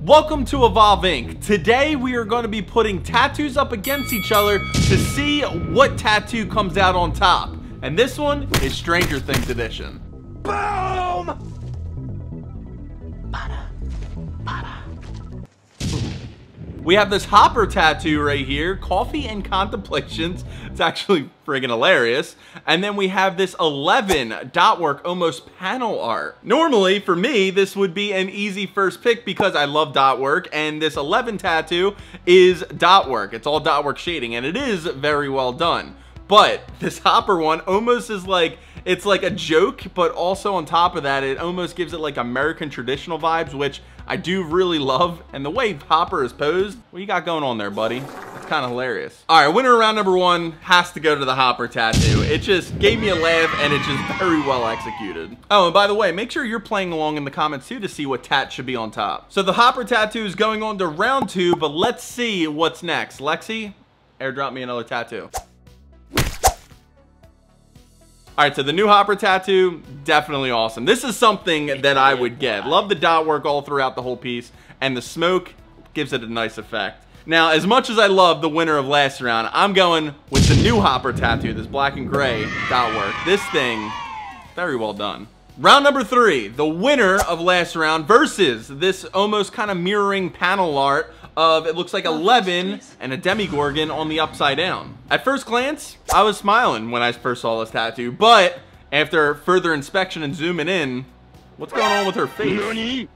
Welcome to Evolve Inc. Today we are going to be putting tattoos up against each other to see what tattoo comes out on top. And this one is Stranger Things edition. Boom! We have this Hopper tattoo right here, Coffee and Contemplations. It's actually friggin' hilarious. And then we have this 11 dot work, almost panel art. Normally, for me, this would be an easy first pick because I love dot work, and this 11 tattoo is dot work. It's all dot work shading, and it is very well done. But this Hopper one almost is like, it's like a joke, but also on top of that, it almost gives it like American traditional vibes, which I do really love. And the way Hopper is posed, what you got going on there, buddy? It's kind of hilarious. All right, winner round number one has to go to the Hopper tattoo. It just gave me a laugh, and it's just very well executed. Oh, and by the way, make sure you're playing along in the comments too to see what tat should be on top. So the Hopper tattoo is going on to round two, but let's see what's next. Lexi, airdrop me another tattoo. All right, so the new Hopper tattoo, definitely awesome. This is something that I would get. Love the dot work all throughout the whole piece, and the smoke gives it a nice effect. Now, as much as I love the winner of last round, I'm going with the new Hopper tattoo, this black and gray dot work. This thing, very well done. Round number three, the winner of last round versus this almost kind of mirroring panel art of, it looks like 11 and a Demigorgon on the upside down. At first glance, I was smiling when I first saw this tattoo, but after further inspection and zooming in, what's going on with her face?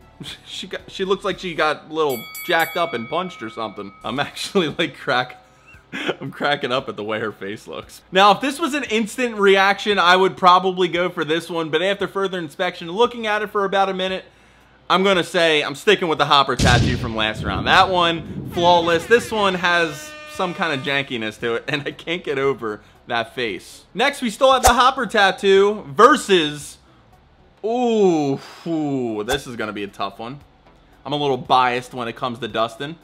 She looks like she got a little jacked up and punched or something. I'm actually like I'm cracking up at the way her face looks. Now, if this was an instant reaction, I would probably go for this one, but after further inspection, looking at it for about a minute, I'm gonna say I'm sticking with the Hopper tattoo from last round. That one, flawless. This one has some kind of jankiness to it, and I can't get over that face. Next, we still have the Hopper tattoo versus, ooh, this is gonna be a tough one. I'm a little biased when it comes to Dustin.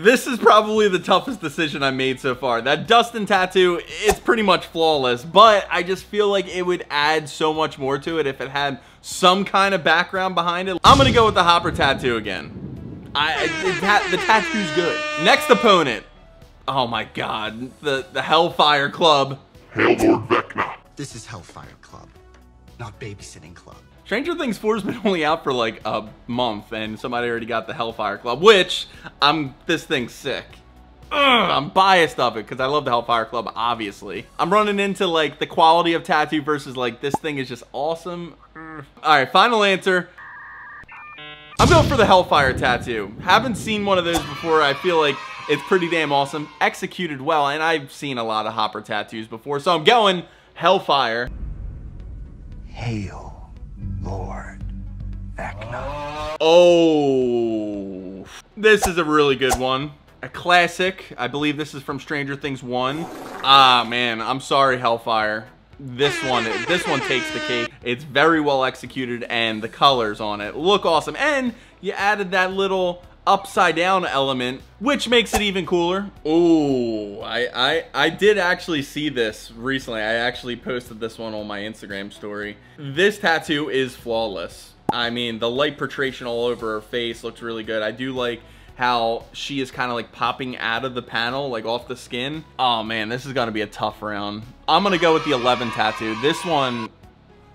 This is probably the toughest decision I made so far. That Dustin tattoo, it's pretty much flawless, but I just feel like it would add so much more to it if it had some kind of background behind it. I'm gonna go with the Hopper tattoo again. The tattoo's good. Next opponent. Oh my God, the Hellfire Club. Hail Lord Vecna. This is Hellfire Club, not Babysitting Club. Stranger Things 4 has been only out for like a month, and somebody already got the Hellfire Club, which this thing's sick. I'm biased of it because I love the Hellfire Club, obviously. I'm running into like the quality of tattoo versus like this thing is just awesome. All right, final answer. I'm going for the Hellfire tattoo. Haven't seen one of those before. I feel like it's pretty damn awesome, executed well, and I've seen a lot of Hopper tattoos before, so I'm going Hellfire. Hail Lord Vecna. Oh, this is a really good one. A classic. I believe this is from Stranger Things 1. Ah, man, I'm sorry, Hellfire. This one takes the cake. It's very well executed, and the colors on it look awesome. And you added that little upside down element, which makes it even cooler. Oh, I did actually see this recently. I actually posted this one on my Instagram story. This tattoo is flawless. I mean, the light portrayal all over her face looks really good. I do like how she is kind of like popping out of the panel, like off the skin. Oh man, this is gonna be a tough round. I'm gonna go with the 11 tattoo. This one,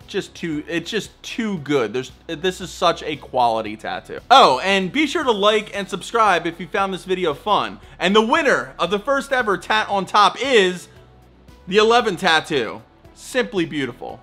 it's just too good. This is such a quality tattoo. Oh, and be sure to like and subscribe if you found this video fun. And the winner of the first ever tat on top is the 11 tattoo. Simply beautiful.